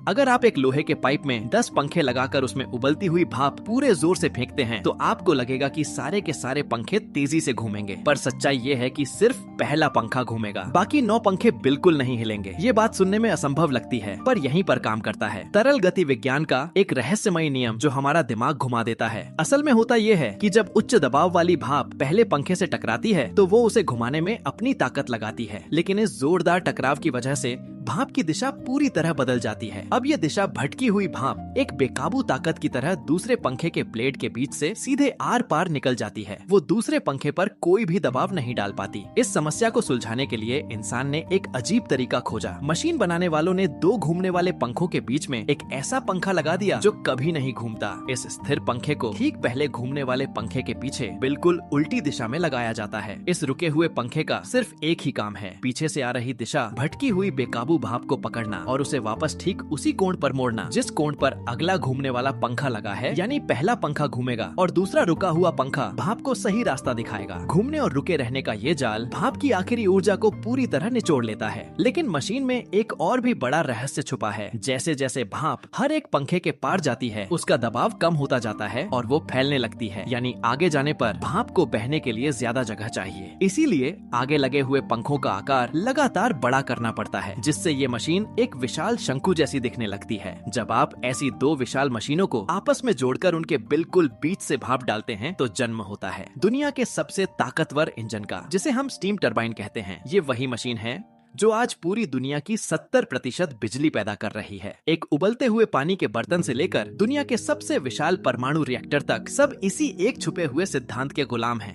अगर आप एक लोहे के पाइप में 10 पंखे लगाकर उसमें उबलती हुई भाप पूरे जोर से फेंकते हैं तो आपको लगेगा कि सारे के सारे पंखे तेजी से घूमेंगे, पर सच्चाई ये है कि सिर्फ पहला पंखा घूमेगा, बाकी 9 पंखे बिल्कुल नहीं हिलेंगे। ये बात सुनने में असंभव लगती है, पर यहीं पर काम करता है तरल गति विज्ञान का एक रहस्यमयी नियम जो हमारा दिमाग घुमा देता है। असल में होता ये है कि जब उच्च दबाव वाली भाप पहले पंखे से टकराती है तो वो उसे घुमाने में अपनी ताकत लगाती है, लेकिन इस जोरदार टकराव की वजह से भाप की दिशा पूरी तरह बदल जाती है। अब ये दिशा भटकी हुई भाप एक बेकाबू ताकत की तरह दूसरे पंखे के ब्लेड के बीच से सीधे आर पार निकल जाती है। वो दूसरे पंखे पर कोई भी दबाव नहीं डाल पाती। इस समस्या को सुलझाने के लिए इंसान ने एक अजीब तरीका खोजा। मशीन बनाने वालों ने 2 घूमने वाले पंखों के बीच में एक ऐसा पंखा लगा दिया जो कभी नहीं घूमता। इस स्थिर पंखे को ठीक पहले घूमने वाले पंखे के पीछे बिल्कुल उल्टी दिशा में लगाया जाता है। इस रुके हुए पंखे का सिर्फ एक ही काम है, पीछे से आ रही दिशा भटकी हुई बेकाबू भाप को पकड़ना और उसे वापस ठीक उसी कोण पर मोड़ना जिस कोण पर अगला घूमने वाला पंखा लगा है। यानी पहला पंखा घूमेगा और दूसरा रुका हुआ पंखा भाप को सही रास्ता दिखाएगा। घूमने और रुके रहने का ये जाल भाप की आखिरी ऊर्जा को पूरी तरह निचोड़ लेता है। लेकिन मशीन में एक और भी बड़ा रहस्य छुपा है। जैसे जैसे भाप हर एक पंखे के पार जाती है उसका दबाव कम होता जाता है और वो फैलने लगती है, यानी आगे जाने पर भाप को बहने के लिए ज्यादा जगह चाहिए। इसीलिए आगे लगे हुए पंखों का आकार लगातार बड़ा करना पड़ता है, जिससे ये मशीन एक विशाल शंकु जैसी दिखने लगती है। जब आप ऐसी 2 विशाल मशीनों को आपस में जोड़कर उनके बिल्कुल बीच से भाप डालते हैं तो जन्म होता है दुनिया के सबसे ताकतवर इंजन का, जिसे हम स्टीम टरबाइन कहते हैं। ये वही मशीन है जो आज पूरी दुनिया की 70% बिजली पैदा कर रही है। एक उबलते हुए पानी के बर्तन से लेकर दुनिया के सबसे विशाल परमाणु रिएक्टर तक सब इसी एक छुपे हुए सिद्धांत के गुलाम हैं।